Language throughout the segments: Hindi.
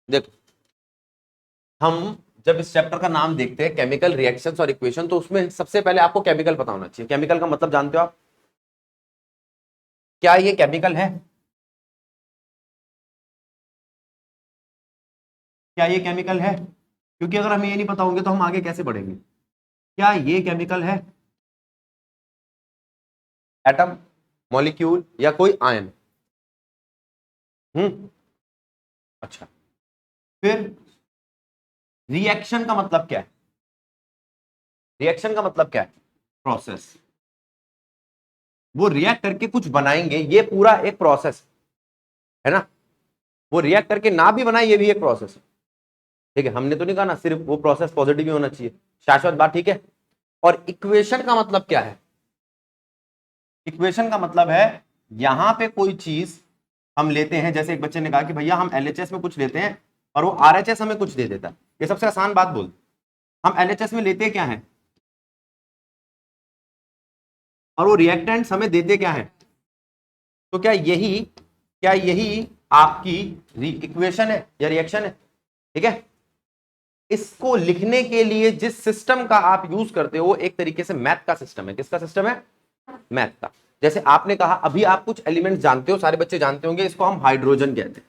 देखो, हम जब इस चैप्टर का नाम देखते हैं केमिकल रिएक्शंस और इक्वेशन, तो उसमें सबसे पहले आपको केमिकल पता होना चाहिए। केमिकल का मतलब जानते हो आप? क्या ये केमिकल है? क्या ये केमिकल है? क्योंकि अगर हमें ये नहीं पता होंगे तो हम आगे कैसे बढ़ेंगे। क्या ये केमिकल है? एटम, मॉलिक्यूल या कोई आयन? अच्छा, फिर रिएक्शन का मतलब क्या है? रिएक्शन का मतलब क्या है? प्रोसेस। वो रिएक्ट करके कुछ बनाएंगे, ये पूरा एक प्रोसेस है ना। वो रिएक्ट करके ना भी बनाए, ये भी एक प्रोसेस है। ठीक है, हमने तो नहीं कहा ना सिर्फ वो प्रोसेस पॉजिटिव ही होना चाहिए, शाश्वत बात, ठीक है। और इक्वेशन का मतलब क्या है? इक्वेशन का मतलब है यहां पे कोई चीज हम लेते हैं, जैसे एक बच्चे ने कहा कि भैया हम एलएचएस में कुछ लेते हैं और वो आरएचएस हमें कुछ दे देता है। ये सबसे आसान बात बोल, हम एलएचएस में लेते क्या है और वो रिएक्टेंट्स हमें देते क्या है। तो क्या यही आपकी इक्वेशन है या रिएक्शन है? ठीक है। इसको लिखने के लिए जिस सिस्टम का आप यूज करते हो वो एक तरीके से मैथ का सिस्टम है। किसका सिस्टम है? मैथ का। जैसे आपने कहा, अभी आप कुछ एलिमेंट जानते हो, सारे बच्चे जानते होंगे, इसको हम हाइड्रोजन कहते हैं।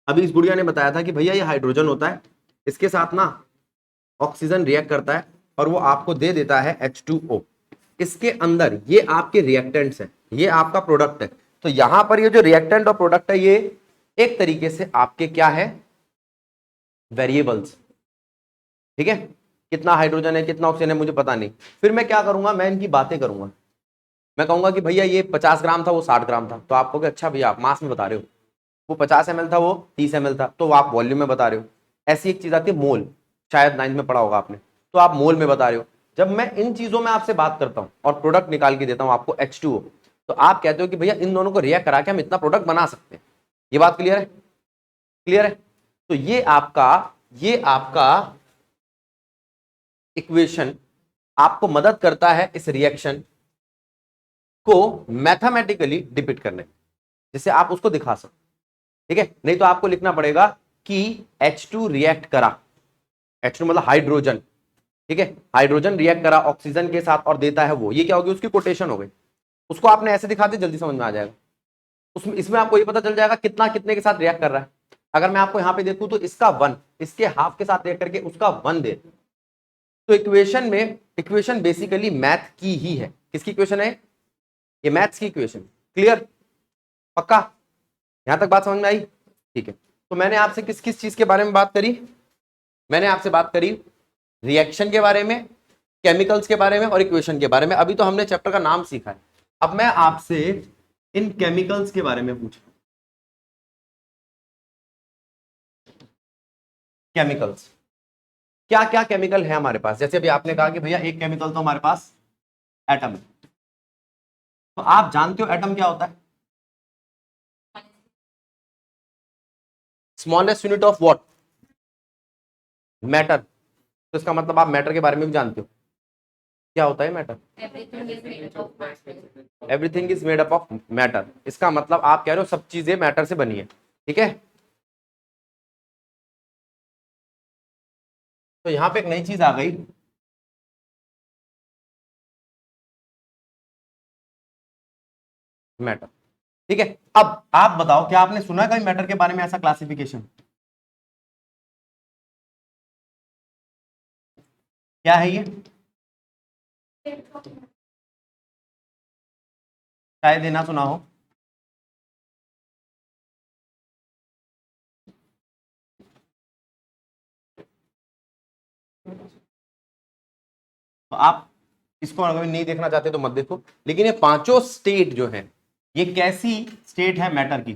अभी इस गुड़िया ने बताया था कि भैया ये हाइड्रोजन होता है, इसके साथ ना ऑक्सीजन रिएक्ट करता है और वो आपको दे देता है H2O। इसके अंदर ये आपके रिएक्टेंट्स हैं, ये आपका प्रोडक्ट है। तो यहां पर ये जो रिएक्टेंट और प्रोडक्ट है, ये एक तरीके से आपके क्या है? वेरिएबल्स। ठीक है। कितना हाइड्रोजन है, कितना ऑक्सीजन है, मुझे पता नहीं। फिर मैं क्या करूंगा, मैं इनकी बातें करूंगा। मैं कहूंगा कि भैया ये 50 ग्राम था, वो 60 ग्राम था, तो आप कहोगे अच्छा भैया आप मास में बता रहे हो। वो 50 ml था, वो 30 ml था, तो आप वॉल्यूम में बता रहे हो। ऐसी एक चीज आती है मोल, शायद 9th में पढ़ा होगा आपने, तो आप मोल में बता रहे हो। जब मैं इन चीजों में आपसे बात करता हूं और प्रोडक्ट निकाल के देता हूं आपको H2O, तो आप कहते हो कि भैया इन दोनों को रिएक्ट करा के हम इतना प्रोडक्ट बना सकते हैं। ये बात क्लियर है? क्लियर है? तो ये आपका इक्वेशन आपको मदद करता है इस रिएक्शन को मैथमेटिकली डिपिक्ट करने में, जिससे आप उसको दिखा सकते। ठीक है, नहीं तो आपको लिखना पड़ेगा कि H2 रिएक्ट करा, H2 मतलब हाइड्रोजन। ठीक है, हाइड्रोजन रिएक्ट करा ऑक्सीजन के साथ और देता है वो, ये क्या होगी? उसकी कोटेशन हो गई। उसको आपने ऐसे दिखा दिया, जल्दी समझ में आ जाएगा। उसमें इसमें आपको ये पता चल जाएगा कितना कितने के साथ रिएक्ट कर रहा है। अगर मैं आपको यहां पे देखूं तो इसका 1 इसके हाफ के साथ रिएक्ट करके उसका 1 दे। तो इक्वेशन बेसिकली मैथ की ही है। किसकी इक्वेशन है? ये मैथ्स की इक्वेशन। क्लियर? पक्का? यहां तक बात समझ में आई? ठीक है। तो मैंने आपसे किस किस चीज के बारे में बात करी? मैंने आपसे बात करी रिएक्शन के बारे में, केमिकल्स के बारे में और इक्वेशन के बारे में। अभी तो हमने चैप्टर का नाम सीखा है। अब मैं आपसे इन केमिकल्स के बारे में पूछ, केमिकल्स, क्या क्या केमिकल है हमारे पास? जैसे अभी आपने कहा कि भैया एक केमिकल तो हमारे पास एटम है। तो आप जानते हो एटम क्या होता है? Smallest unit of what? Matter. तो इसका मतलब आप मैटर के बारे में भी जानते हो। क्या होता है matter? Everything is made up of matter. इसका मतलब आप कह रहे हो सब चीजें मैटर से बनी है। ठीक है। तो यहां पे एक नई चीज आ गई, मैटर। ठीक है। अब आप बताओ, क्या आपने सुना कहीं मैटर के बारे में ऐसा क्लासिफिकेशन? क्या है ये? शायद ये ना सुना हो। तो आप इसको अगर नहीं देखना चाहते तो मत देखो। लेकिन ये पांचों स्टेट जो है, ये कैसी स्टेट है मैटर की?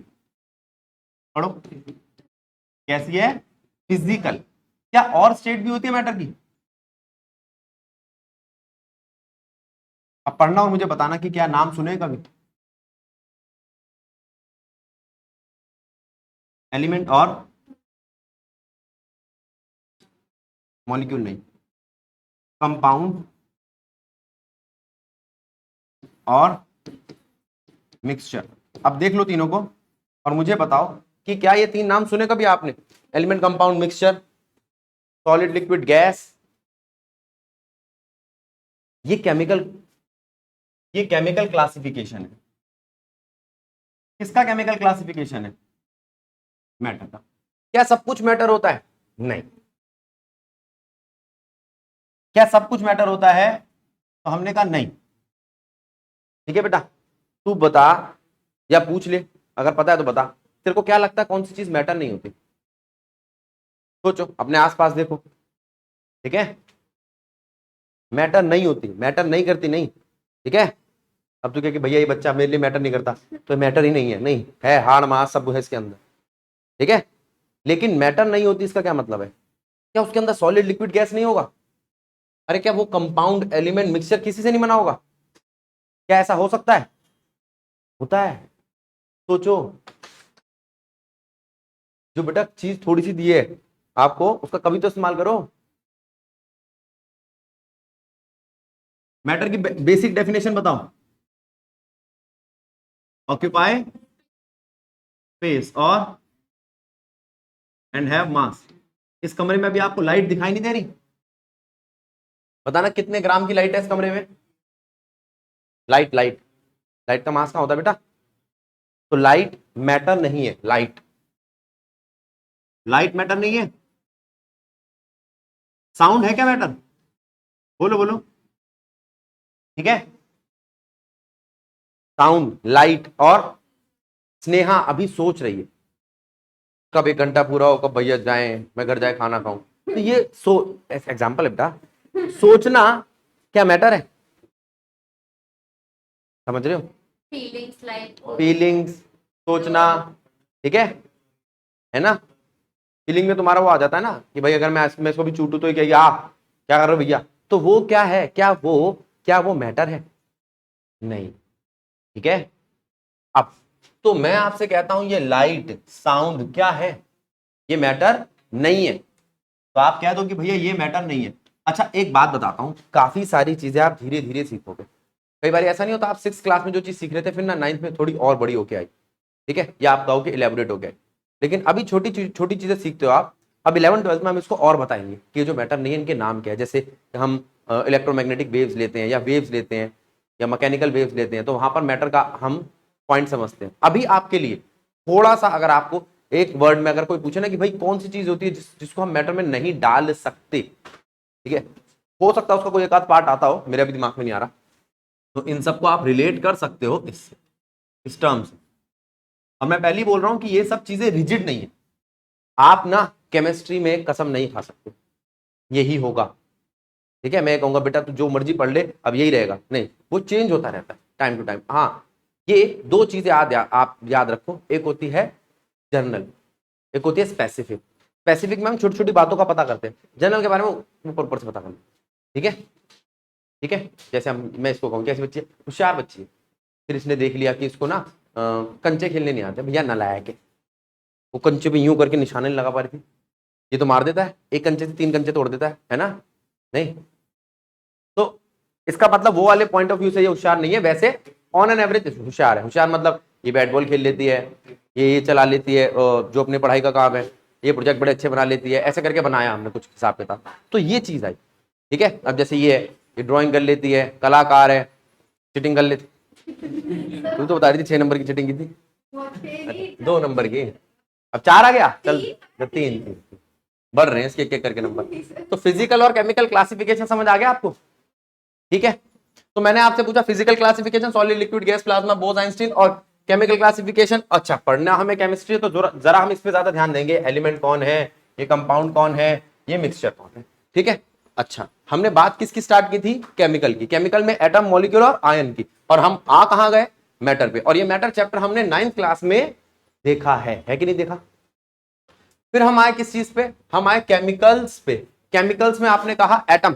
पढ़ो, कैसी है? फिजिकल। क्या और स्टेट भी होती है मैटर की? अब पढ़ना और मुझे बताना कि क्या नाम सुने कभी। एलिमेंट और मॉलिक्यूल नहीं, कंपाउंड और मिक्सचर। अब देख लो तीनों को और मुझे बताओ कि क्या ये 3 नाम सुने कभी आपने? Element, compound, mixture, solid, liquid, gas. ये केमिकल क्लासिफिकेशन है। किसका केमिकल क्लासिफिकेशन है? मैटर का। क्या सब कुछ मैटर होता है? नहीं। क्या सब कुछ मैटर होता है? तो हमने कहा नहीं। ठीक है बेटा, तू बता या पूछ ले, अगर पता है तो बता। तेरे को क्या लगता है कौन सी चीज मैटर नहीं होती? सोचो, अपने आसपास देखो। ठीक है, मैटर नहीं होती, मैटर नहीं करती, नहीं। ठीक है, अब तू कह कि भैया ये बच्चा मेरे लिए मैटर नहीं करता, तो मैटर ही नहीं है। नहीं है, हाड़ मास सब है इसके अंदर। ठीक है, लेकिन मैटर नहीं होती इसका क्या मतलब है? क्या उसके अंदर सॉलिड, लिक्विड, गैस नहीं होगा? अरे क्या वो कंपाउंड, एलिमेंट, मिक्सचर किसी से नहीं बना होगा? क्या ऐसा हो सकता है? होता है। सोचो, जो बेटा चीज थोड़ी सी दी है आपको, उसका कभी तो इस्तेमाल करो। मैटर की बेसिक डेफिनेशन बताओ। ऑक्यूपाई स्पेस और एंड हैव मास। इस कमरे में अभी आपको लाइट दिखाई नहीं दे रही? बताना कितने ग्राम की लाइट है इस कमरे में? लाइट लाइट लाइट का मास कहां होता है बेटा? तो लाइट मैटर नहीं है। लाइट लाइट मैटर नहीं है। साउंड है क्या मैटर? बोलो बोलो। ठीक है, साउंड, लाइट और स्नेहा अभी सोच रही है कब 1 घंटा पूरा हो, कब भैया जाएं, मैं घर जाए खाना खाऊं। तो ये एग्जाम्पल है बेटा। सोचना क्या मैटर है? समझ रहे हो? फीलिंग्स, सोचना। ठीक है ना? फीलिंग में तुम्हारा वो आ जाता है ना कि भाई अगर मैं इसको भी चूटू तो ये कहेगी आ क्या कर रहे हो भैया। तो वो क्या है? क्या वो मैटर है? नहीं। ठीक है, अब तो मैं आपसे कहता हूं ये लाइट, साउंड क्या है? ये मैटर नहीं है। तो आप कह दो कि भैया ये मैटर नहीं है। अच्छा एक बात बताता हूं, काफी सारी चीजें आप धीरे धीरे सीखोगे। कई बार ऐसा नहीं होता, आप 6 क्लास में जो चीज सीख रहे थे फिर ना 9th में थोड़ी और बड़ी होके आई। ठीक है, या आप कहोगे इलेबोरेट हो गया। लेकिन अभी छोटी चीजें सीखते हो आप। अब 11th 12th में हम इसको और बताएंगे कि जो मैटर नहीं है इनके नाम क्या है। जैसे हम इलेक्ट्रोमैग्नेटिक वेव्स लेते हैं या वेव्स लेते हैं या मैकेनिकल वेव्स लेते हैं, तो वहां पर मैटर का हम पॉइंट समझते हैं। अभी आपके लिए थोड़ा सा, अगर आपको एक वर्ड में अगर कोई पूछे ना कि भाई कौन सी चीज होती है जिसको हम मैटर में नहीं डाल सकते, ठीक है, हो सकता है उसका कोई एक आध पार्ट आता हो, मेरे अभी दिमाग में नहीं आ रहा। तो इन सबको आप रिलेट कर सकते हो इससे, इस टर्म से। और मैं पहले ही बोल रहा हूं कि ये सब चीजें रिजिड नहीं है। आप ना केमिस्ट्री में कसम नहीं खा सकते यही होगा। ठीक है, मैं कहूंगा बेटा तू जो मर्जी पढ़ ले अब यही रहेगा, नहीं, वो चेंज होता रहता है टाइम टू टाइम। हाँ, ये 2 चीजें आप याद रखो, एक होती है जनरल, एक होती है स्पेसिफिक। स्पेसिफिक में हम छोटी छोटी बातों का पता करते हैं, जनरल के बारे में ऊपर ऊपर से पता करते हैं। ठीक है, ठीक है, जैसे मैं इसको कहूँ कैसी बच्ची है? होशियार बच्ची है। फिर इसने देख लिया कि इसको ना कंचे खेलने नहीं आते, भैया नालायक है, वो कंचे पे यूं करके निशाने नहीं लगा पा रही थी, ये तो मार देता है, एक कंचे से 3 कंचे तोड़ देता है ना? नहीं। तो इसका मतलब वो वाले पॉइंट ऑफ व्यू से ये होशियार नहीं है, वैसे ऑन एन एवरेज होशियार है। होशियार मतलब ये बैट बॉल खेल लेती है, ये चला लेती है, जो अपनी पढ़ाई का काम है, ये प्रोजेक्ट बड़े अच्छे बना लेती है, ऐसे करके बनाया हमने कुछ हिसाब किताब, तो ये चीज आई। ठीक है, अब जैसे ये है, ये ड्राइंग कर लेती है, कलाकार है, चिटिंग कर लेती। तू तो बता रही थी 6 नंबर की चिटिंग की थी, 2 नंबर की, अब 4 आ गया, चल 3 बढ़ रहे हैं इसके एक करके नंबर। तो फिजिकल और केमिकल क्लासिफिकेशन समझ आ गया आपको? ठीक है, तो मैंने आपसे पूछा physical classification, solid, liquid, gas, plasma, Bose, Einstein, और केमिकल क्लासिफिकेशन। अच्छा, पढ़ना हमें केमिस्ट्री, तो जरा हम इस पे ज्यादा ध्यान देंगे, एलिमेंट कौन है, ये कंपाउंड कौन है, ये मिक्सचर कौन है। ठीक है, अच्छा हमने बात किसकी स्टार्ट की थी? केमिकल की। केमिकल में एटम, मॉलिक्यूल और आयन की, और हम आ कहां गए? मैटर पे। और ये मैटर चैप्टर हमने 9th क्लास में देखा है कि नहीं देखा? फिर हम आए किस चीज पे? हम आए केमिकल्स पे। केमिकल्स में आपने कहा एटम।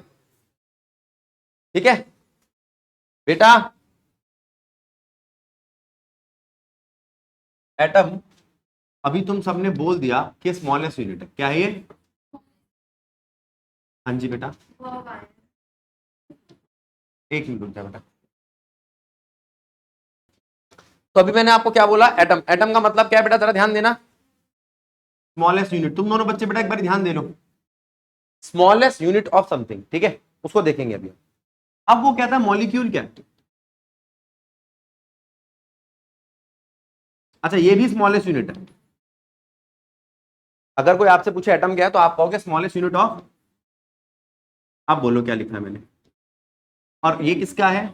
ठीक है बेटा, एटम अभी तुम सबने बोल दिया कि स्मॉलेस्ट यूनिट है, क्या है ये? हाँ जी बेटा, 1 मिनट रुक जा बेटा। तो अभी मैंने आपको क्या बोला? एटम। एटम का मतलब क्या है बेटा, जरा ध्यान देना। Smallest unit. तुम दोनों बच्चे बेटा एक बार ध्यान दे लो, स्मॉलेस्ट यूनिट ऑफ समथिंग, ठीक है, उसको देखेंगे अभी। अब वो कहता है मॉलिक्यूल क्या है। अच्छा, ये भी स्मॉलेस्ट यूनिट है। अगर कोई आपसे पूछे एटम क्या है तो आप कहोगे स्मॉलेस्ट यूनिट ऑफ, आप बोलो क्या लिखा है मैंने, और ये किसका है,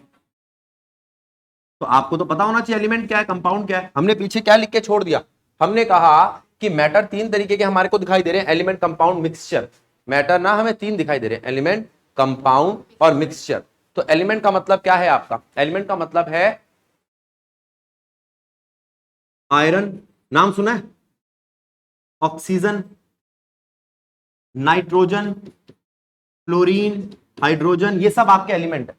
तो आपको तो पता होना चाहिए एलिमेंट क्या है, कंपाउंड क्या है। हमने पीछे क्या लिख के छोड़ दिया, हमने कहा कि मैटर तीन तरीके के हमारे को दिखाई दे रहे हैं, एलिमेंट, कंपाउंड, मिक्सचर। मैटर ना हमें तीन दिखाई दे रहे हैं, एलिमेंट, कंपाउंड और मिक्सचर। तो एलिमेंट का मतलब क्या है आपका, एलिमेंट का मतलब है आयरन, नाम सुना है, ऑक्सीजन, नाइट्रोजन, फ्लोरीन, हाइड्रोजन, ये सब आपके एलिमेंट है।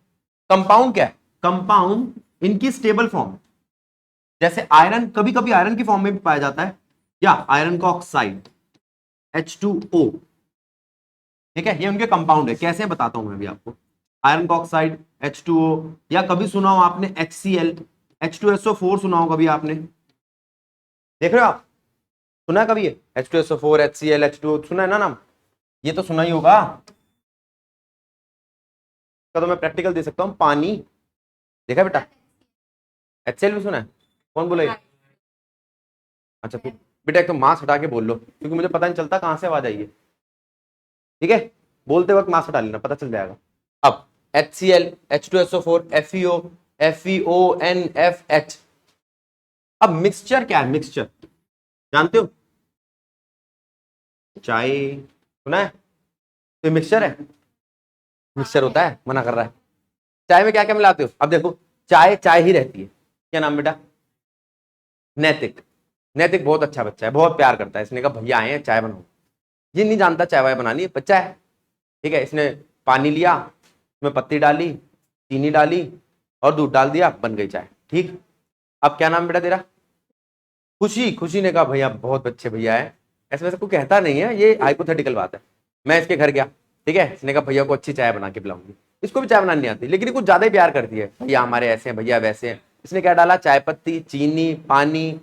कंपाउंड क्या है, कंपाउंड इनकी स्टेबल फॉर्म, जैसे आयरन कभी कभी आयरन की फॉर्म में भी पाया जाता है, या आयरन का ऑक्साइड H2O, ठीक है, ये उनके कंपाउंड है। कैसे बताता हूं मैं अभी आपको, आयरन का ऑक्साइड H2O, या कभी सुना हो आपने HCl, H2SO4 सुना हो कभी आपने, देख रहे हो आप, सुना है कभी ये H2SO4, HCl, H2O, सुना है ना नाम, ये तो सुना ही होगा। तो मैं प्रैक्टिकल दे सकता हूं, पानी देखा बेटा, HCl भी सुना है, कौन बोला ये, अच्छा तू बेटा एक तो मास्क हटा के बोल लो, क्योंकि मुझे पता नहीं चलता कहां से आवाज आई है, ठीक है, बोलते वक्त मास्क हटा लेना, पता चल जाएगा। अब HCl, H2SO4, FeO, FeONFH। अब मिक्सचर क्या है, मिक्सचर जानते हो, चाय सुना है, तो मिक्सचर है, मिक्सचर होता है, मना कर रहा है। चाय में क्या क्या मिलाते हो, अब देखो चाय चाय ही रहती है, क्या नाम बेटा, नैतिक। नैतिक बहुत अच्छा बच्चा है, बहुत प्यार करता है, इसने कहा भैया आए हैं चाय बनाओ, ये नहीं जानता चाय वाय बनानी है, बच्चा है, ठीक है, इसने पानी लिया, उसमें पत्ती डाली, चीनी डाली और दूध डाल दिया, बन गई चाय, ठीक। अब क्या नाम बेटा तेरा, खुशी। खुशी ने कहा भैया बहुत अच्छे भैया है, ऐसे वैसे कोई कहता नहीं है, ये हाइपोथेटिकल बात है। मैं इसके घर गया, ठीक है, इसने कहा भैया को अच्छी चाय बना के पिलाऊंगी, इसको भी चाय बनानी नहीं आती, लेकिन ये कुछ ज्यादा ही प्यार करती है, भैया हमारे ऐसे हैं, भैया वैसे हैं। इसने क्या डाला, चाय पत्ती, चीनी, पानी,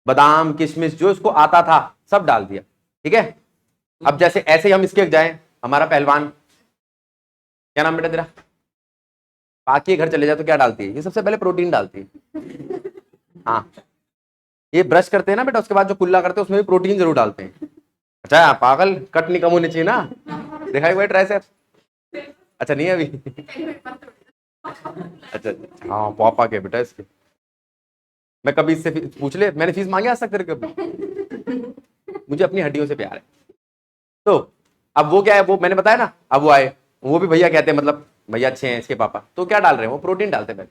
बादाम, किशमिश, जो इसको आता था सब डाल दिया, ठीक है। अब जैसे ऐसे ही हम इसके जाए, हमारा पहलवान, क्या नाम बेटा तेरा, बाकी घर चले जाए तो क्या डालती है, ये सबसे पहले प्रोटीन डालती है, हाँ, ये ब्रश करते हैं ना बेटा, उसके बाद जो कुल्ला करते हैं उसमें भी प्रोटीन जरूर डालते हैं। अच्छा पागल, कट नहीं कम होनी चाहिए ना, देखा एक बार ट्राई से, अच्छा नहीं है अभी अच्छा हाँ पापा के बेटा इसके, मैं कभी इससे पूछ ले, मैंने फीस मांगी आज तक तेरे कभी, मुझे अपनी हड्डियों से प्यार है। तो अब वो क्या है, वो मैंने बताया ना, अब वो आए, वो भी भैया कहते हैं, मतलब भैया अच्छे हैं इसके पापा, तो क्या डाल रहे हैं वो, प्रोटीन डालते हैं पहले।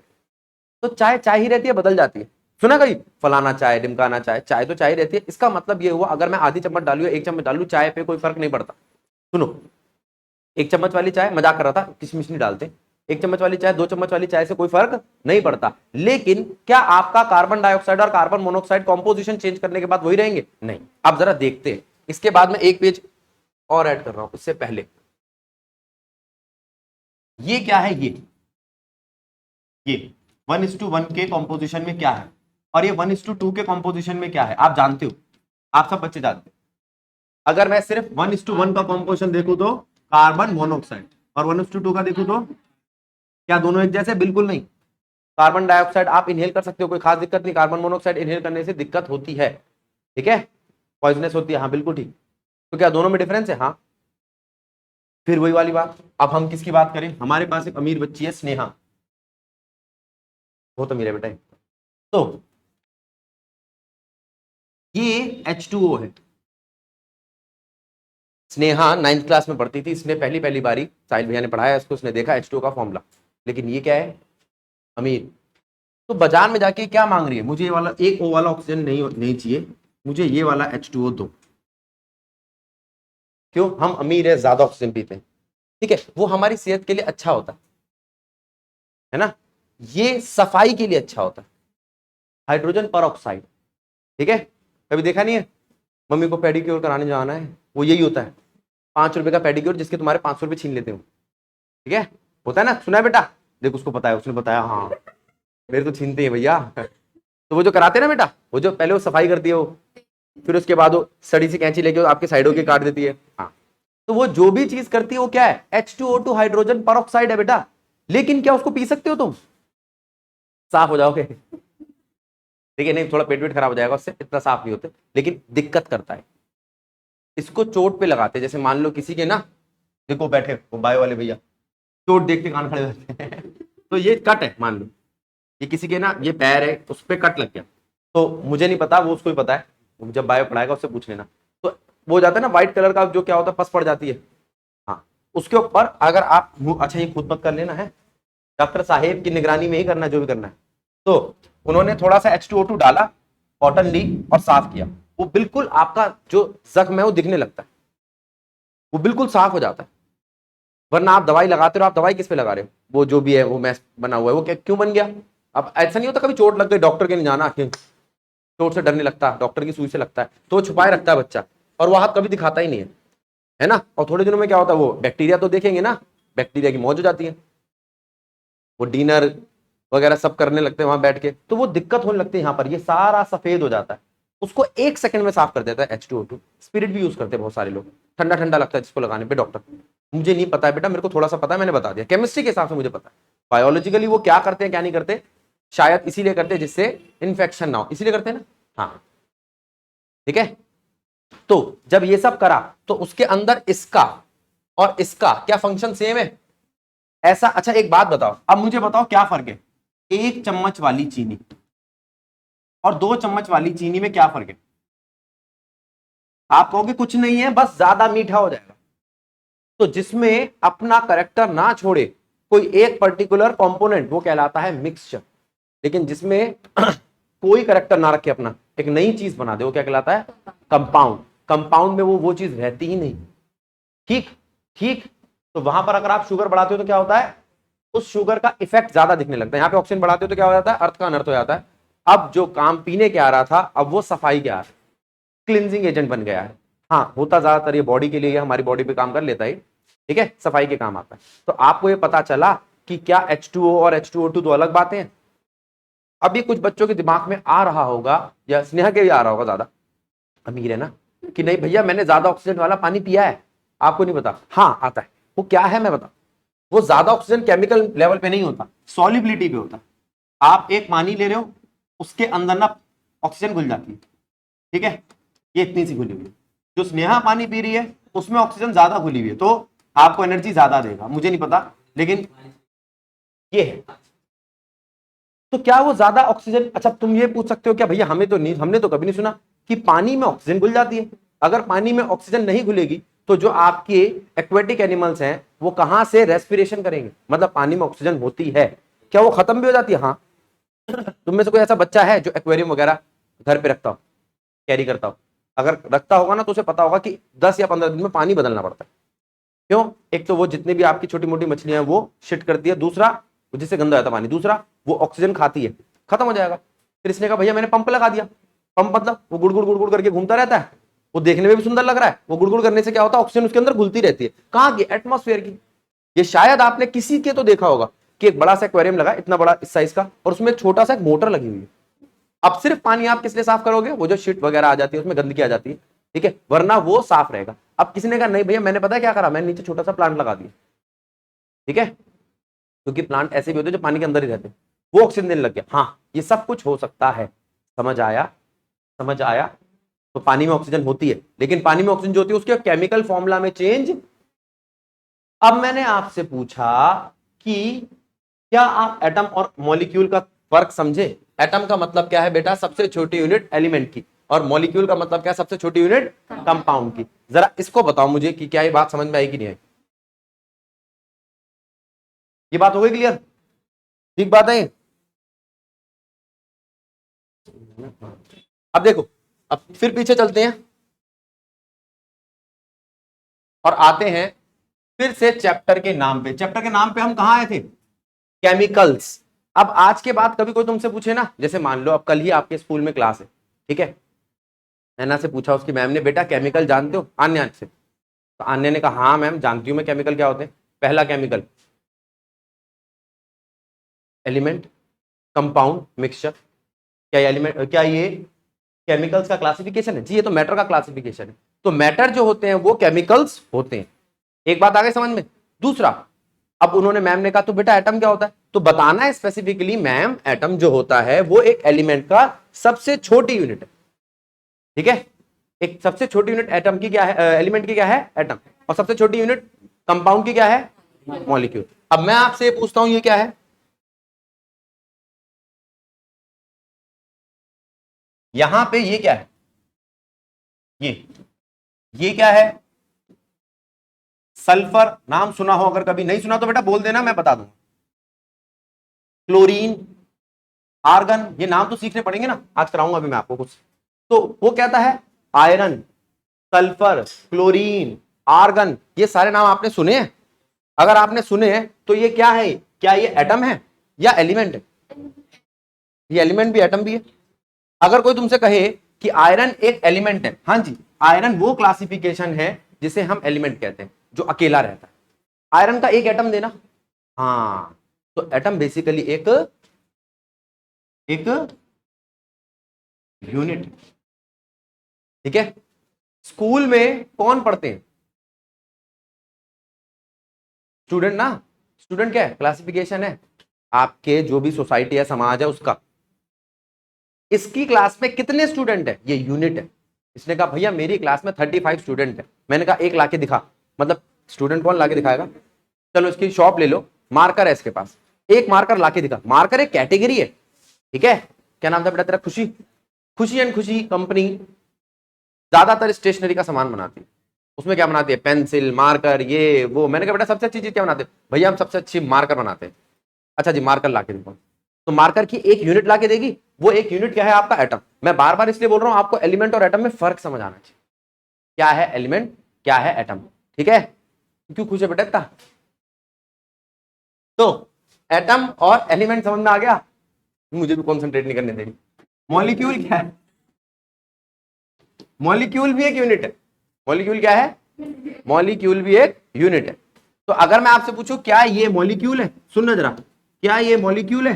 तो चाय चाय ही रहती है, बदल जाती है, सुना कभी फलाना चाय, डिमकाना चाय, चाय तो चाय रहती है। इसका मतलब ये हुआ अगर मैं आधी चम्मच डालू या एक चम्मच डालू, चाय पे कोई फर्क नहीं पड़ता। सुनो, एक चम्मच वाली चाय, मजाक कर रहा था, किशमिश नहीं डालते, एक चम्मच वाली चाय, दो चम्मच वाली चाय से कोई फर्क नहीं पड़ता। लेकिन क्या आपका कार्बन डाइऑक्साइड और कार्बन मोनोऑक्साइड कॉम्पोजिशन चेंज करने के बाद वही रहेंगे, नहीं। अब जरा देखते हैं, इसके बाद में एक पेज और ऐड कर रहा हूं, उससे पहले ये क्या है, ये 1:1 के कॉम्पोजिशन में क्या है, और ये 1:2 के कॉम्पोजिशन में क्या है, आप जानते हो, आप सब बच्चे जानते हो। अगर मैं सिर्फ 1:1 का कॉम्पोजिशन देखूं तो कार्बन मोनोऑक्साइड, और 1:2 का देखूं तो क्या दोनों एक जैसे, बिल्कुल नहीं। कार्बन डाइऑक्साइड आप इनहेल कर सकते हो, कोई खास दिक्कत नहीं, कार्बन मोनोऑक्साइड इनहेल करने से दिक्कत होती है, ठीक है, पॉइजनस होती है, हाँ बिल्कुल ठीक। तो क्या दोनों में डिफरेंस है, हाँ। फिर वही वाली बात, अब हम किसकी बात करें, हमारे पास एक अमीर बच्ची है स्नेहा, बहुत अमीर है बेटा, तो ये H2O है। स्नेहा 9th क्लास में पढ़ती थी, इसने पहली पहली बारी साहिल भैया ने पढ़ाया इसको, उसने देखा H2O का फॉर्मूला, लेकिन ये क्या है, अमीर। तो बाजार में जाके क्या मांग रही है, मुझे ये वाला एक ओ वाला ऑक्सीजन नहीं चाहिए, मुझे ये वाला H2O दो। क्यों, हम अमीर है, ज्यादा ऑक्सीजन पीते हैं, ठीक है, वो हमारी सेहत के लिए अच्छा होता है ना, ये सफाई के लिए अच्छा होता है, हाइड्रोजन पर ऑक्साइड, ठीक है। कभी देखा नहीं है, मम्मी को पेडिक्योर कराने जाना है, वो यही होता है, 5 रुपए का पेडिक्योर जिसके तुम्हारे 500 रुपए छीन लेते हो, ठीक है, होता है ना, सुना है बेटा, देख उसको पता है, उसने बताया, हाँ मेरे तो छीनते हैं भैया तो वो जो कराते हैं ना बेटा, वो जो पहले वो सफाई करती है, वो फिर उसके बाद वो सड़ी सी कैंची लेके आपके साइडों के काट देती है। हाँ, तो वो जो भी चीज करती है वो क्या है, H2O2 हाइड्रोजन परऑक्साइड है बेटा। लेकिन क्या उसको पी सकते हो तुम, साफ हो जाओगे? ठीक है, नहीं थोड़ा पेट वेट खराब हो जाएगा उससे, इतना साफ नहीं होते, लेकिन दिक्कत करता है। इसको चोट पे लगाते हैं, जैसे मान लो किसी के ना, देखो बैठे वो बायो वाले भैया, चोट देख के कान खड़े होते हैं तो ये कट है, मान लो ये किसी के ना, ये पैर है उस पर कट लग गया, तो मुझे नहीं पता, वो उसको ही पता है, जब बायो पढ़ाएगा उससे पूछ लेना। तो वो हो जाता है ना व्हाइट कलर का, जो क्या होता है, पस पड़ जाती है। हाँ, उसके ऊपर अगर आप, अच्छा ये खुद मत कर लेना है, डॉक्टर साहेब की निगरानी में ही करना है जो भी करना है। तो उन्होंने थोड़ा सा H2O2 डाला, कॉटन ली और साफ किया, वो बिल्कुल आपका जो जख्म है वो दिखने लगता है, वो बिल्कुल साफ हो जाता है। वरना आप दवाई लगाते हो, आप दवाई किस पे लगा रहे हो, वो जो भी है वो मैस बना हुआ है, वो क्या क्यों बन गया? अब ऐसा नहीं होता कभी चोट लग गई डॉक्टर के नहीं जाना, चोट से डरने लगता, डॉक्टर की सुई से लगता है, तो छुपाए रखता है बच्चा, और वो हाथ कभी दिखाता ही नहीं है ना। और थोड़े दिनों में क्या होता है, वो बैक्टीरिया तो देखेंगे ना, बैक्टीरिया की मौज हो जाती है, वो डिनर वगैरह सब करने लगते हैं वहां बैठ के, तो वो दिक्कत होने लगती है। यहाँ पर ये सारा सफेद हो जाता है, उसको 1 सेकंड में साफ कर देता है H2O2। स्पिरिट भी यूज करते हैं बहुत सारे लोग, ठंडा ठंडा लगता है जिसको लगाने पे। डॉक्टर, मुझे नहीं पता है बेटा, मेरे को थोड़ा सा पता है, मैंने बता दिया, केमिस्ट्री के हिसाब से मुझे पता है। बायोलॉजिकली वो क्या करते हैं क्या नहीं करते, शायद इसीलिए करते हैं जिससे इन्फेक्शन ना हो, इसीलिए करते हैं ना। हाँ ठीक है, तो जब ये सब करा तो उसके अंदर इसका और इसका क्या फंक्शन सेम है ऐसा? अच्छा एक बात बताओ, अब मुझे बताओ क्या फर्क है 1 चम्मच वाली चीनी और 2 चम्मच वाली चीनी में क्या फर्क है? आप कहोगे कुछ नहीं है, बस ज्यादा मीठा हो जाएगा। तो जिसमें अपना करेक्टर ना छोड़े कोई एक पर्टिकुलर कंपोनेंट, वो कहलाता है मिक्सचर। लेकिन जिसमें कोई करेक्टर ना रखे अपना, एक नई चीज बना दे, वो क्या कहलाता है? कंपाउंड। कंपाउंड में वो चीज रहती ही नहीं। ठीक ठीक। तो वहां पर अगर आप शुगर बढ़ाते हो तो क्या होता है, उस शुगर का इफेक्ट ज्यादा दिखने लगता है। यहाँ पे ऑक्सीजन बढ़ाते हो तो क्या हो जाता है, अर्थ का अनर्थ हो जाता है। अब जो काम पीने के आ रहा था, अब वो सफाई के आ रहा है, क्लिनजिंग एजेंट बन गया है। हाँ, होता ज्यादातर ये बॉडी के लिए, हमारी बॉडी पे काम कर लेता है, ठीक है, सफाई के काम आता है। तो आपको ये पता चला कि क्या H2O और H2O2 तो अलग बातें हैं। अभी कुछ बच्चों के दिमाग में आ रहा होगा, या स्नेहा के भी आ रहा होगा, ज्यादा अमीर है ना, कि नहीं भैया मैंने ज्यादा ऑक्सीजन वाला पानी पिया है। आपको नहीं पता? हाँ आता है। वो क्या है मैं बता, वो ज्यादा ऑक्सीजन केमिकल लेवल पे नहीं होता, सॉलिबिलिटी पे होता। आप एक पानी ले रहे हो, उसके अंदर ना ऑक्सीजन घुल जाती है, ठीक है, ये इतनी सी घुली हुई है। जो स्नेहा पानी पी रही है उसमें ऑक्सीजन ज्यादा घुली हुई है, तो आपको एनर्जी ज्यादा देगा, मुझे नहीं पता, लेकिन ये है। तो क्या वो ज्यादा ऑक्सीजन, अच्छा तुम ये पूछ सकते हो क्या भैया हमें तो नहीं, हमने तो कभी नहीं सुना कि पानी में ऑक्सीजन घुल जाती है। अगर पानी में ऑक्सीजन नहीं घुलेगी तो जो आपके एक्वेटिक एनिमल्स हैं वो कहां से रेस्पिरेशन करेंगे? मतलब पानी में ऑक्सीजन होती है, क्या वो खत्म भी हो जाती है? हाँ। तुम में से कोई ऐसा बच्चा है जो एक्वेरियम वगैरह घर पे रखता हो, कैरी करता हो? अगर रखता होगा ना तो उसे पता होगा कि 10 या 15 दिन में पानी बदलना पड़ता है। क्यों? एक तो वो जितनी भी आपकी छोटी मोटी मछलियां हैं वो शिट करती है, दूसरा जिससे गंदा जाता पानी, दूसरा वो ऑक्सीजन खाती है, खत्म हो जाएगा। फिर इसने कहा भैया मैंने पंप लगा दिया। पंप मतलब वो गुड़ गुड़ गुड़ गुड़ करके घूमता रहता है, वो देखने में भी सुंदर लग रहा है, वो गुड़ गुड़ करने से क्या होता है, ऑक्सीजन उसके अंदर घुलती रहती है। कहाँ की? एटमॉस्फेयर की। ये शायद आपने किसी के तो देखा होगा कि एक बड़ा सा एक्वेरियम लगा, इतना बड़ा इस साइज का, और उसमें एक छोटा सा एक मोटर लगी हुई है। अब सिर्फ पानी आप किस लिए साफ करोगे? वो जो शिट वगैरह आ जाती है उसमें गंदगी आ जाती है, ठीक है, वरना वो साफ रहेगा। अब किसी ने कहा नहीं भैया मैंने पता है क्या करा, मैंने नीचे छोटा सा प्लांट लगा दिया, ठीक है, क्योंकि प्लांट ऐसे भी होते हैं जो पानी के अंदर ही रहते हैं, वो ऑक्सीजन देने लग गया। हाँ, ये सब कुछ हो सकता है। समझ आया? समझ आया? तो पानी में ऑक्सीजन होती है, लेकिन पानी में ऑक्सीजन जो होती है उसके केमिकल फॉर्मूला में चेंज। अब मैंने आपसे पूछा कि क्या आप एटम और मॉलिक्यूल का फर्क समझे? एटम का मतलब क्या है बेटा? सबसे छोटी यूनिट एलिमेंट की। और मॉलिक्यूल का मतलब क्या है? सबसे छोटी यूनिट कंपाउंड की। जरा इसको बताओ मुझे कि क्या ये बात समझ में आई कि नहीं आई? ये बात हो गई क्लियर? ठीक बात है। अब देखो, अब फिर पीछे चलते हैं और आते हैं फिर से चैप्टर के नाम पे। चैप्टर के नाम पे हम कहां आए थे? केमिकल्स। अब आज के बाद कभी कोई तुमसे पूछे ना, जैसे मान लो अब कल ही आपके स्कूल में क्लास है, ठीक है, नैना से पूछा उसकी मैम ने, बेटा केमिकल जानते हो? आन्या से। तो आन्या ने कहा हाँ मैम जानती हूँ मैं केमिकल क्या होते हैं। पहला केमिकल एलिमेंट, कंपाउंड, मिक्सचर। क्या एलिमेंट, क्या ये केमिकल्स का क्लासिफिकेशन है जी, ये तो मैटर का क्लासिफिकेशन है। तो मैटर जो होते हैं वो केमिकल्स होते हैं। एक बात आ गई समझ में। दूसरा, अब उन्होंने मैम ने कहा तो बेटा एटम क्या होता है, तो बताना है स्पेसिफिकली मैम एटम जो होता है वो एक एलिमेंट का सबसे छोटी यूनिट है। ठीक है, एक सबसे छोटी यूनिट एटम की क्या है, एलिमेंट की क्या है, एटम। और सबसे छोटी यूनिट कंपाउंड की क्या है, मॉलिक्यूल। अब मैं आपसे पूछता हूं ये क्या है, यहां पे ये क्या है, ये क्या है, सल्फर। नाम सुना हो, अगर कभी नहीं सुना तो बेटा बोल देना, मैं बता दूंगा। क्लोरीन, आर्गन, ये नाम तो सीखने पड़ेंगे ना, आज कराऊंगा अभी मैं आपको कुछ। तो वो कहता है आयरन, सल्फर, क्लोरीन, आर्गन, ये सारे नाम आपने सुने हैं। अगर आपने सुने हैं तो ये क्या है, क्या ये एटम है या एलिमेंट है? ये एलिमेंट भी एटम भी है। अगर कोई तुमसे कहे कि आयरन एक एलिमेंट है, हाँ जी, आयरन वो क्लासिफिकेशन है जिसे हम एलिमेंट कहते हैं, जो अकेला रहता है। आयरन का एक एटम देना, हाँ, तो एटम बेसिकली एक एक यूनिट। ठीक है, स्कूल में कौन पढ़ते हैं, स्टूडेंट ना। स्टूडेंट क्या है, क्लासिफिकेशन है आपके जो भी सोसाइटी है, समाज है उसका। इसकी क्लास में कितने स्टूडेंट है, ये यूनिट है। इसने कहा भैया मेरी क्लास में 35 स्टूडेंट है, मैंने कहा एक लाके दिखा, मतलब स्टूडेंट कौन लाके दिखाएगा, चलो इसकी शॉप ले लो, मार्कर है इसके पास, एक मार्कर लाके दिखा। मार्कर एक कैटेगरी है, ठीक है। क्या नाम था बेटा तेरा, खुशी। खुशी एंड खुशी कंपनी ज्यादातर स्टेशनरी का सामान बनाती है। उसमें क्या बनाती है, पेंसिल, मार्कर, ये वो। मैंने कहा बेटा सबसे अच्छी चीज क्या बनाते हैं, भैया हम सबसे अच्छी मार्कर बनाते हैं। अच्छा जी, मार्कर लाके देखो, तो मार्कर की एक यूनिट लाके देगी, वो एक यूनिट क्या है, आपका एटम। मैं बार बार इसलिए बोल रहा हूं आपको एलिमेंट और एटम में फर्क समझ आना चाहिए, क्या है एलिमेंट, क्या है एटम। ठीक है, क्यों खुश है बेटा इतना? तो एटम और एलिमेंट समझ में आ गया, मुझे भी कॉन्सेंट्रेट नहीं करने देगी। मॉलिक्यूल क्या है, मॉलिक्यूल भी एक यूनिट है। मॉलिक्यूल क्या है, मॉलिक्यूल भी एक यूनिट है। तो अगर मैं आपसे पूछूं क्या ये मॉलिक्यूल है, सुनना जरा, क्या ये मॉलिक्यूल है,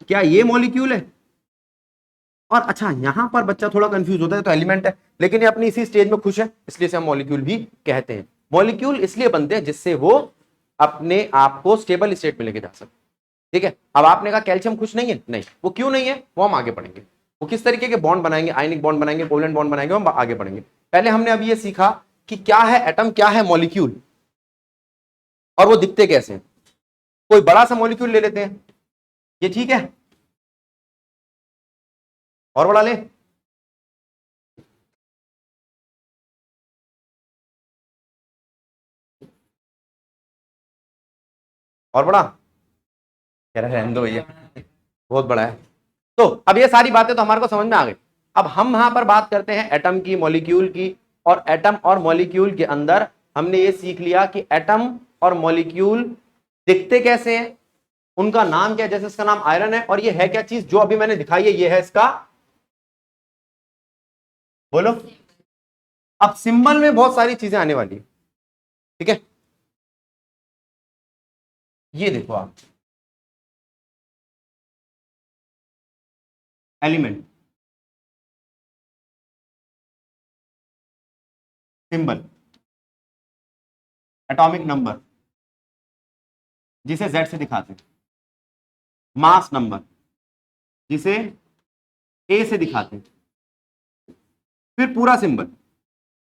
क्या ये मॉलिक्यूल है? और अच्छा यहां पर बच्चा थोड़ा कंफ्यूज होता है, तो एलिमेंट है, लेकिन ये अपनी इसी स्टेज में खुश है, इसलिए से हम मॉलिक्यूल भी कहते हैं। मॉलिक्यूल इसलिए बनते हैं जिससे वो अपने आप को स्टेबल स्टेट में लेके जा सके। ठीक है, अब आपने कहा कैल्शियम खुश नहीं है, नहीं, वो क्यों नहीं है वो हम आगे पढ़ेंगे। वो किस तरीके के बॉन्ड बनाएंगे, आयनिक बॉन्ड बनाएंगे, कोवलेंट बॉन्ड बनाएंगे, हम आगे पढ़ेंगे। पहले हमने अभी ये सीखा कि क्या है एटम, क्या है मॉलिक्यूल, और वो दिखते कैसे हैं। कोई बड़ा सा मॉलिक्यूल ले लेते हैं, ये ठीक है, और बड़ा ले, और बड़ा, कह रहा है रहने दो भैया बहुत बड़ा है। तो अब ये सारी बातें तो हमारे को समझ में आ गई। अब हम यहां पर बात करते हैं एटम की, मॉलिक्यूल की। और एटम और मॉलिक्यूल के अंदर हमने ये सीख लिया कि एटम और मॉलिक्यूल दिखते कैसे हैं, उनका नाम क्या है। जैसे इसका नाम आयरन है, और ये है क्या चीज जो अभी मैंने दिखाई है, ये है इसका, बोलो। अब सिंबल में बहुत सारी चीजें आने वाली है, ठीक है। ये देखो आप, एलिमेंट, सिंबल, एटॉमिक नंबर जिसे जेड से दिखाते हैं, मास नंबर जिसे ए से दिखाते हैं, फिर पूरा सिंबल।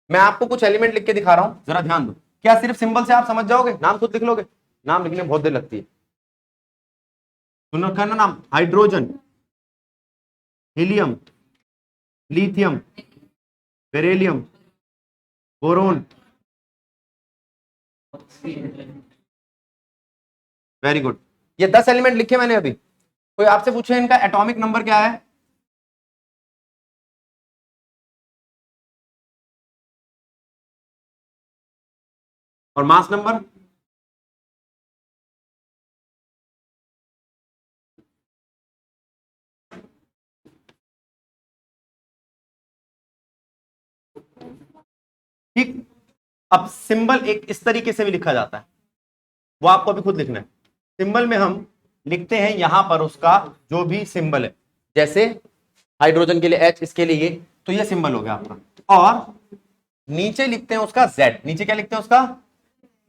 मैं आपको कुछ एलिमेंट लिख के दिखा रहा हूं, जरा ध्यान दो। क्या सिर्फ सिंबल से आप समझ जाओगे, नाम खुद लिख लोगे? नाम लिखने में बहुत देर लगती है। सुन रखा है ना नाम, hydrogen, helium, lithium, beryllium, boron. Very good, ये 10 एलिमेंट लिखे मैंने अभी। कोई आपसे पूछे इनका एटॉमिक नंबर क्या है, और मास नंबर? ठीक। अब सिंबल एक इस तरीके से भी लिखा जाता है, वो आपको अभी खुद लिखना है। सिंबल में हम लिखते हैं यहां पर उसका जो भी सिंबल है, जैसे हाइड्रोजन के लिए H, इसके लिए ये, तो ये सिंबल हो गया आपका। और नीचे लिखते हैं उसका Z, नीचे क्या लिखते हैं उसका,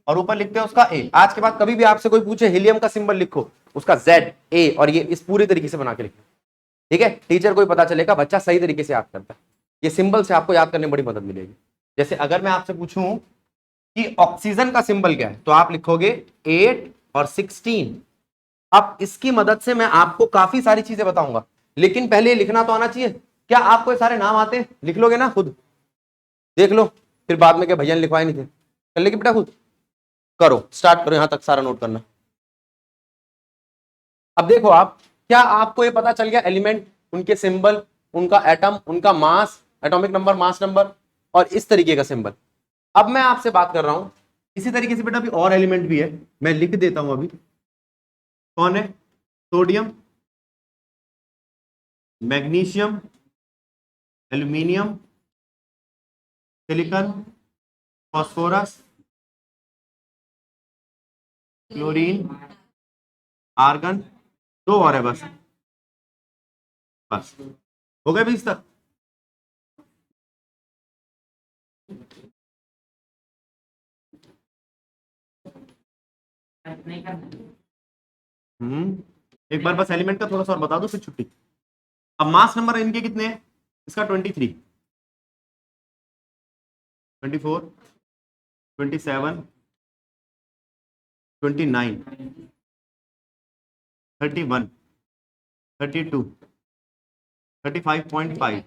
और ऊपर लिखते हैं उसका A। आज के बाद कभी भी आपसे कोई पूछे हीलियम का सिंबल लिखो, उसका Z, A और ये इस पूरी तरीके से बना के लिखो, ठीक है। टीचर को भी पता चलेगा बच्चा सही तरीके से याद करता है। ये सिंबल से आपको याद करने में बड़ी मदद मिलेगी। जैसे अगर मैं आपसे पूछूं कि ऑक्सीजन का सिंबल क्या है, तो आप लिखोगे 8 और 16। अब इसकी मदद से मैं आपको काफी सारी चीजें बताऊंगा, लेकिन पहले लिखना तो आना चाहिए। क्या आपको ये सारे नाम आते हैं? लिख लोगे ना खुद, देख लो, फिर बाद में क्या भैया ने लिखवाए नहीं थे, कर लेगी बेटा खुद। करो, स्टार्ट करो, यहां तक सारा नोट करना। अब देखो आप, क्या आपको ये पता चल गया एलिमेंट, उनके सिंबल, उनका एटम, उनका मास, एटॉमिक नंबर, मास नंबर और इस तरीके का सिंबल। अब मैं आपसे बात कर रहा हूं इसी तरीके से बेटा, अभी और एलिमेंट भी है, मैं लिख देता हूं अभी। कौन है? Sodium, magnesium, aluminium, silicon, phosphorus, chlorine, argon, दो और है बस, बस हो गए 20 तक। एक बार बस एलिमेंट का थोड़ा सा और बता दो फिर छुट्टी। अब मास नंबर इनके कितने हैं? इसका 23, 24, 27, 29, 31, 32, 35.5,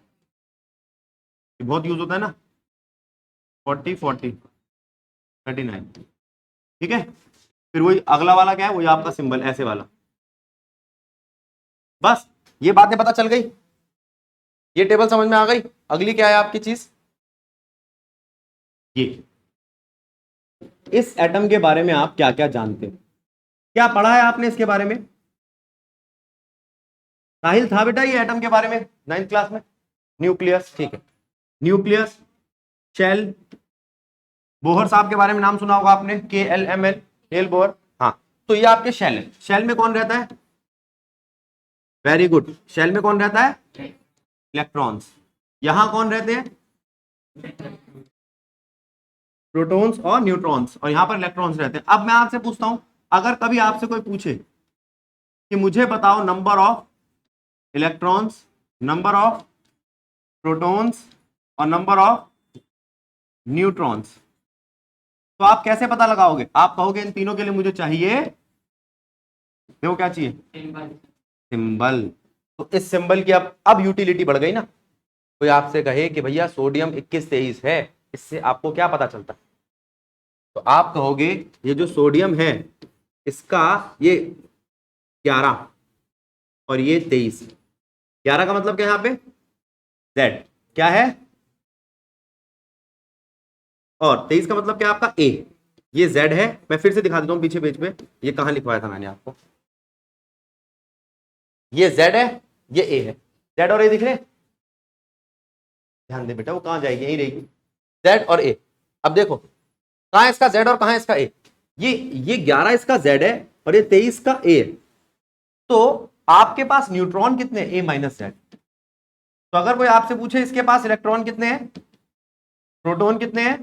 बहुत यूज होता है ना, 40, 40, 39, ठीक है। फिर वही अगला वाला क्या है, वही आपका सिंबल ऐसे वाला। बस ये बातें पता चल गई, ये टेबल समझ में आ गई। अगली क्या है आपकी चीज, ये इस एटम के बारे में आप क्या क्या जानते हैं, क्या पढ़ा है आपने इसके बारे में? साहिल था बेटा ये एटम के बारे में 9th क्लास में। न्यूक्लियस, ठीक है, न्यूक्लियस, शेल, बोहर साहब के बारे में नाम सुना होगा आपने, KLML, हेल बोहर। हाँ, तो ये आपके शेल है। शेल में कौन रहता है? वेरी गुड, शेल में कौन रहता है? इलेक्ट्रॉन्स। यहां कौन रहते हैं? प्रोटॉन्स और न्यूट्रॉन्स, और यहां पर इलेक्ट्रॉन्स रहते हैं। अब मैं आपसे पूछता हूं, अगर कभी आपसे कोई पूछे कि मुझे बताओ number of electrons, number of protons और नंबर ऑफ न्यूट्रॉन्स, तो आप कैसे पता लगाओगे? आप कहोगे इन तीनों के लिए मुझे चाहिए, देखो क्या चाहिए, सिंबल। तो इस सिंबल की अब यूटिलिटी बढ़ गई ना। कोई आपसे कहे कि भैया सोडियम 2123 है, इससे आपको क्या पता चलता है? तो आप कहोगे ये जो सोडियम है इसका ये 11 और ये 23। 11 का मतलब क्या है यहाँ पे? Z क्या है, और 23 का मतलब क्या आपका A। ये Z है, मैं फिर से दिखा देता हूं पीछे पेज पे, ये कहां लिखवाया था मैंने आपको, ये Z है, ये A है। Z और A दिख रहे? ध्यान दे बेटा, वो कहां जाएगी, यही रहेगी, Z और A। अब देखो कहां है इसका Z और कहां है इसका A। ये 11 इसका Z है और ये 23 का A है। तो आपके पास न्यूट्रॉन कितने? A minus Z। तो अगर कोई आपसे पूछे इसके पास इलेक्ट्रॉन कितने हैं, प्रोटॉन कितने हैं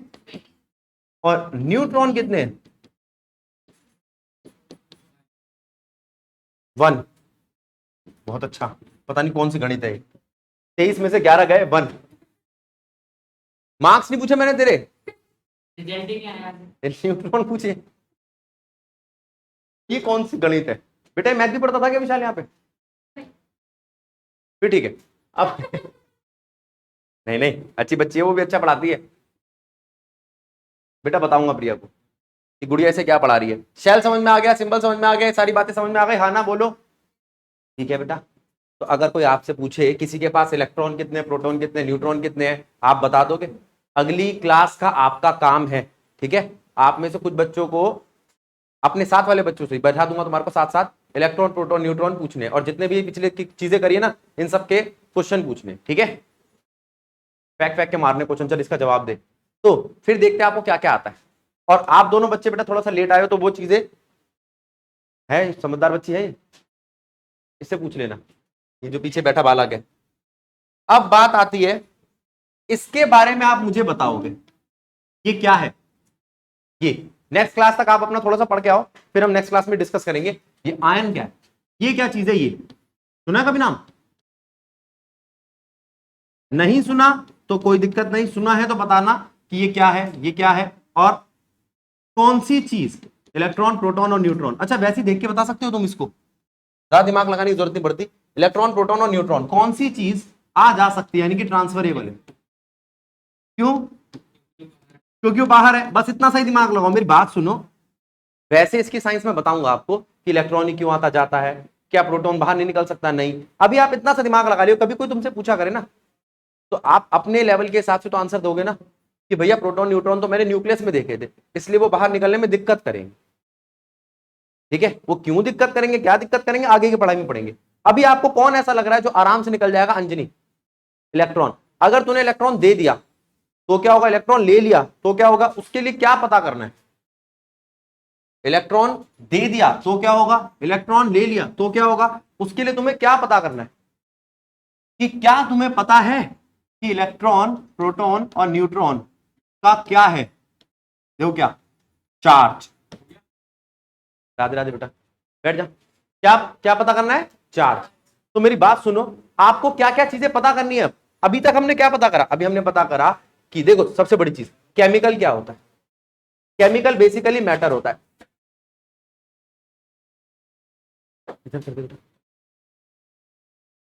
और न्यूट्रॉन कितने हैं, 1। बहुत अच्छा, पता नहीं कौन सी गणित है, 23 में से 11 गए, 1। मार्क्स नहीं पूछे मैंने तेरे, न्यूट्रॉन पूछे। ये कौन सी गणित है बेटा? मैथ भी पढ़ता था क्या विशाल यहाँ पे? फिर ठीक है। अब नहीं नहीं, अच्छी बच्ची है, वो भी अच्छा पढ़ाती है बेटा। बताऊंगा प्रिया को कि गुड़िया ऐसे क्या पढ़ा रही है। शेल समझ में आ गया, सिंबल समझ में आ गया, सारी बातें समझ में आ गई, हाँ ना बोलो, ठीक है बेटा। तो अगर कोई आपसे पूछे किसी के पास इलेक्ट्रॉन कितने, प्रोटॉन कितने, न्यूट्रॉन कितने हैं, आप बता दोगे? अगली क्लास का आपका काम है, ठीक है, आप में से कुछ बच्चों को, अपने साथ वाले बच्चों से बैठा दूंगा तुम्हारे को, साथ साथ इलेक्ट्रॉन, प्रोटॉन, न्यूट्रॉन पूछने, और जितने भी पिछले चीजें करिए ना इन सब के क्वेश्चन पूछने, ठीक है, फेंक फेंक के मारने क्वेश्चन, चल इसका जवाब दे। तो फिर देखते हैं आपको क्या क्या आता है। और आप दोनों बच्चे बेटा थोड़ा सा लेट आए हो, तो वो चीजें है, समझदार बच्ची है, इससे पूछ लेना, ये जो पीछे बैठा बालक है। अब बात आती है, इसके बारे में आप मुझे बताओगे ये क्या है। ये नेक्स्ट क्लास तक आप अपना थोड़ा सा पढ़ के आओ, फिर हम नेक्स्ट क्लास में डिस्कस करेंगे ये आयन क्या है, ये क्या चीज है। ये सुना कभी नाम? नहीं सुना तो कोई दिक्कत नहीं, सुना है तो बताना कि ये क्या है, ये क्या है और कौन सी चीज, इलेक्ट्रॉन, प्रोटॉन और न्यूट्रॉन। अच्छा वैसे ही देख के बता सकते हो तुम, इसको ज्यादा दिमाग लगाने की जरूरत नहीं पड़ती। इलेक्ट्रॉन, प्रोटॉन और न्यूट्रॉन कौन सी चीज आ जा सकती है, यानी कि ट्रांसफरेबल है। क्यों? क्योंकि वो बाहर है, बस इतना सही दिमाग लगाओ, मेरी बात सुनो। वैसे इसकी साइंस में बताऊंगा आपको कि इलेक्ट्रॉन ही क्यों आता जाता है, क्या प्रोटॉन बाहर नहीं निकल सकता, नहीं। अभी आप इतना सा दिमाग लगा लियो, कभी कोई तुमसे पूछा करे ना तो आप अपने लेवल के हिसाब से तो आंसर दोगे ना कि भैया प्रोटॉन न्यूट्रॉन तो मैंने न्यूक्लियस में देखे थे, इसलिए वो बाहर निकलने में दिक्कत करेंगे। ठीक है, वो क्यों दिक्कत करेंगे, क्या दिक्कत करेंगे, आगे की पढ़ाई में पढ़ेंगे। अभी आपको कौन ऐसा लग रहा है जो आराम से निकल जाएगा? अंजनी, इलेक्ट्रॉन। अगर तूने इलेक्ट्रॉन दे दिया तो क्या होगा, इलेक्ट्रॉन ले लिया तो क्या होगा, उसके लिए क्या पता करना है। इलेक्ट्रॉन दे दिया तो क्या होगा, इलेक्ट्रॉन ले लिया तो क्या होगा, उसके लिए तुम्हें क्या पता करना है कि क्या तुम्हें पता है कि इलेक्ट्रॉन, प्रोटॉन और न्यूट्रॉन का क्या है। देखो क्या, चार्ज। राधे राधे बेटा, बैठ जा। क्या क्या पता करना है? चार्ज। तो मेरी बात सुनो, आपको क्या क्या चीजें पता करनी है। अभी तक हमने क्या पता करा? अभी हमने पता करा कि देखो सबसे बड़ी चीज, केमिकल क्या होता है। केमिकल बेसिकली मैटर होता है।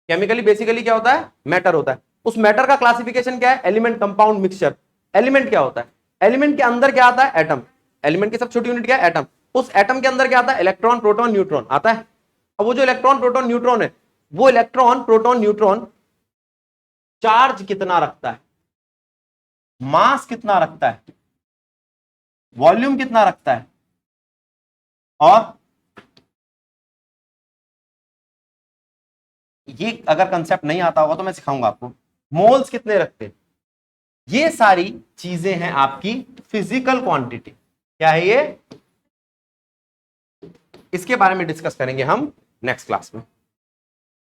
केमिकली बेसिकली क्या होता है? मैटर होता है। उस मैटर का क्लासिफिकेशन क्या है? Element, compound, mixture. एलिमेंट क्या होता है? एलिमेंट के अंदर क्या आता है? एटम। एलिमेंट की सब छोटी यूनिट क्या है? एटम। उस एटम के अंदर क्या आता है? इलेक्ट्रॉन, प्रोटॉन, न्यूट्रॉन आता है। अब वो जो इलेक्ट्रॉन, प्रोटॉन, न्यूट्रॉन है, वो इलेक्ट्रॉन, प्रोटॉन, न्यूट्रॉन चार्ज कितना रखता है, मास कितना रखता है, वॉल्यूम कितना रखता है, और ये अगर कंसेप्ट नहीं आता होगा तो मैं सिखाऊंगा आपको, मोल्स कितने रखते हैं। ये सारी चीजें हैं आपकी फिजिकल क्वांटिटी। क्या है ये? इसके बारे में डिस्कस करेंगे हम नेक्स्ट क्लास में।